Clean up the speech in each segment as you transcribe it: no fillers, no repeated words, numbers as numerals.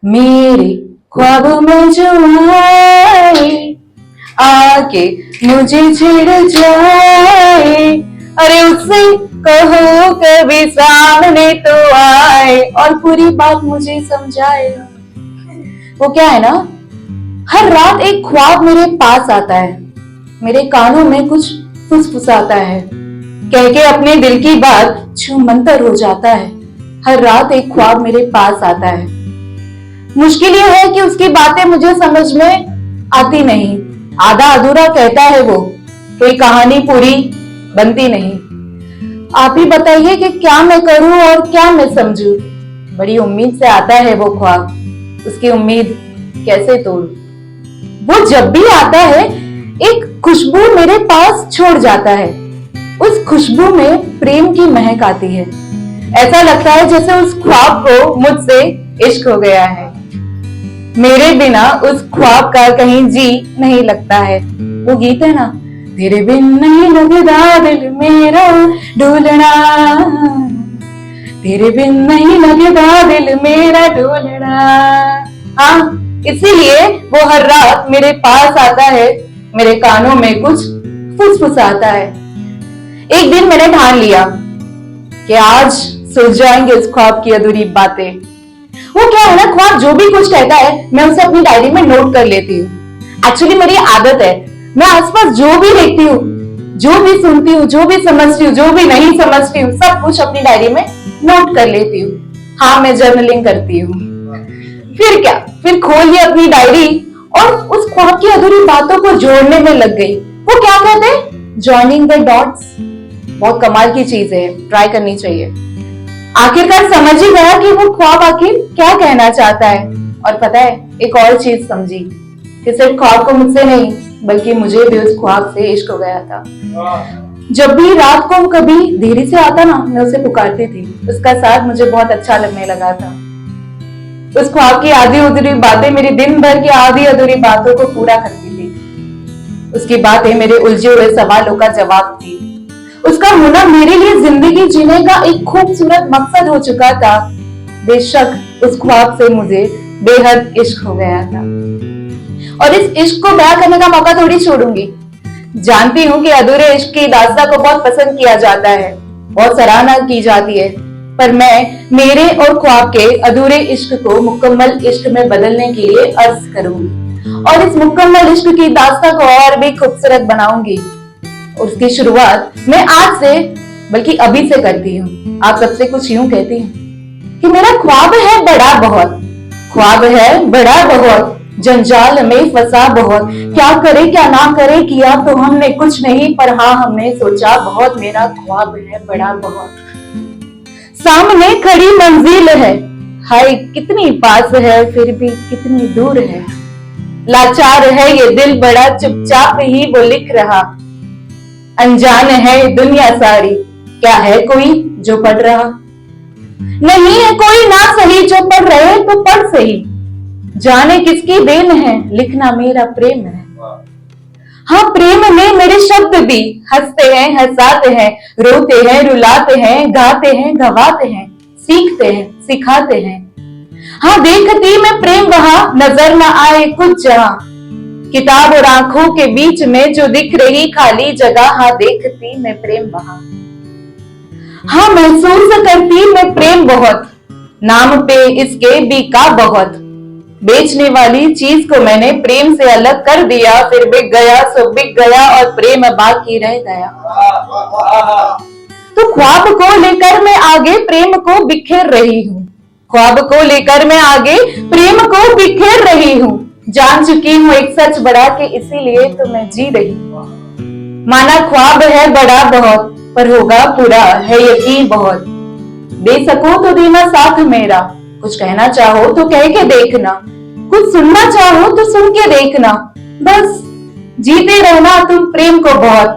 मेरे ख्वाबों में जो आए आके मुझे छेड़ जाए, अरे उससे कहो कभी सामने तो आए और पूरी बात मुझे समझाए। वो क्या है ना, हर रात एक ख्वाब मेरे पास आता है, मेरे कानों में कुछ फुसफुसाता है, कह के अपने दिल की बात छू मंतर हो जाता है। हर रात एक ख्वाब मेरे पास आता है। मुश्किल ये है कि उसकी बातें मुझे समझ में आती नहीं, आधा अधूरा कहता है वो, कोई कहानी पूरी बनती नहीं। आप ही बताइए कि क्या मैं करूं और क्या मैं समझूं। बड़ी उम्मीद से आता है वो ख्वाब, उसकी उम्मीद कैसे तोड़ूं। वो जब भी आता है एक खुशबू मेरे पास छोड़ जाता है, उस खुशबू में प्रेम की महक आती है। ऐसा लगता है जैसे उस ख्वाब को मुझसे इश्क हो गया है। मेरे बिना उस ख्वाब का कहीं जी नहीं लगता है। वो गीत है ना, तेरे बिन नहीं लगता दिल मेरा डोलना, तेरे बिन नहीं लगता दिल मेरा डोलना। हाँ, इसीलिए वो हर रात मेरे पास आता है, मेरे कानों में कुछ फुसफुसाता है। एक दिन मैंने ठान लिया कि आज सुलझ जाएंगे उस ख्वाब की अधूरी बातें। वो क्या है ना, ख्वाब जो भी कुछ कहता है मैं उसे अपनी डायरी में नोट कर लेती हूँ। एक्चुअली मेरी आदत है, मैं आसपास जो भी देखती हूँ, जो भी सुनती हूँ, जो भी समझती हूँ, जो भी नहीं समझती हूँ, सब कुछ अपनी डायरी में नोट कर लेती हूँ। हाँ, मैं जर्नलिंग करती हूँ। फिर क्या, फिर खोल लिया अपनी डायरी और उस ख्वाब की अधूरी बातों को जोड़ने में लग गई। वो क्या कहते हैं, जॉइनिंग द डॉट्स। बहुत कमाल की चीज है, ट्राई करनी चाहिए। आखिरकार समझ ही गया कि वो ख्वाब आखिर क्या कहना चाहता है। और पता है, एक और चीज समझी कि सिर्फ ख्वाब को मुझसे नहीं बल्कि मुझे भी उस ख्वाब से इश्क हो गया था। जब भी रात को कभी देरी से आता ना, मैं उसे पुकारती थी, उसका साथ मुझे बहुत अच्छा लगने लगा था। उस ख्वाब की आधी अधूरी बातें मेरी दिन भर की आधी अधूरी बातों को पूरा करती थी। उसकी बातें मेरे उलझे हुए सवालों का जवाब थी। उसका होना मेरे लिए जिंदगी जीने का एक खूबसूरत मकसद हो चुका था। बेशक उस ख्वाब से मुझे बेहद इश्क हो गया था और इस इश्क को बयां करने का मौका थोड़ी छोड़ूंगी। जानती हूँ कि अधूरे इश्क की दास्तां को बहुत पसंद किया जाता है, बहुत सराहना की जाती है, पर मैं मेरे और ख्वाब के अधूरे इश्क को मुकम्मल इश्क में बदलने के लिए अर्ज करूंगी और इस मुकम्मल इश्क की दास्तां को और भी खूबसूरत बनाऊंगी। उसकी शुरुआत मैं आज से बल्कि अभी से करती हूँ। आप सबसे कुछ यूं कहती हूँ कि मेरा ख्वाब है बड़ा बहुत, ख्वाब है बड़ा बहुत, जंजाल में फंसा बहुत, क्या करे क्या ना करे, किया तो हमने कुछ नहीं पर हाँ हमने सोचा बहुत। मेरा ख्वाब है बड़ा बहुत, सामने खड़ी मंजिल है, हाय कितनी पास है फिर भी कितनी दूर है। लाचार है ये दिल बड़ा, चुपचाप ही वो लिख रहा, अनजान है दुनिया सारी, क्या है कोई जो पढ़ रहा। नहीं है कोई ना सही जो पढ़ रहे तो पढ़ सही, जाने किसकी देन है लिखना मेरा प्रेम है। हाँ, प्रेम में मेरे शब्द भी हंसते हैं हंसाते हैं, रोते हैं रुलाते हैं, गाते हैं गवाते हैं, सीखते हैं सिखाते हैं। हाँ, देखती मैं प्रेम वहां नजर न आए कुछ जहां, किताब और आंखों के बीच में जो दिख रही खाली जगह, हाँ देखती मैं प्रेम वहां। हाँ, महसूस करती मैं प्रेम बहुत, नाम पे इसके बिका बहुत, बेचने वाली चीज को मैंने प्रेम से अलग कर दिया, फिर बिक गया सो बिक गया और प्रेम बाकी रह गया। तो ख्वाब को लेकर मैं आगे प्रेम को बिखेर रही हूँ, ख्वाब को लेकर मैं आगे प्रेम को बिखेर रही हूँ, जान चुकी हूँ एक सच बड़ा कि इसीलिए तो मैं जी रही हूँ। माना ख्वाब है बड़ा बहुत पर होगा पूरा है यकीन बहुत, दे सको तो देना साथ मेरा, कुछ कहना चाहो तो कह के देखना, कुछ सुनना चाहो तो सुन के देखना, बस जीते रहना तुम प्रेम को बहुत,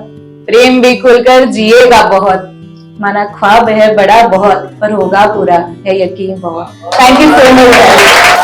प्रेम भी खुलकर जिएगा बहुत। माना ख्वाब है बड़ा बहुत पर होगा पूरा है यकीन बहुत। Thank you so much.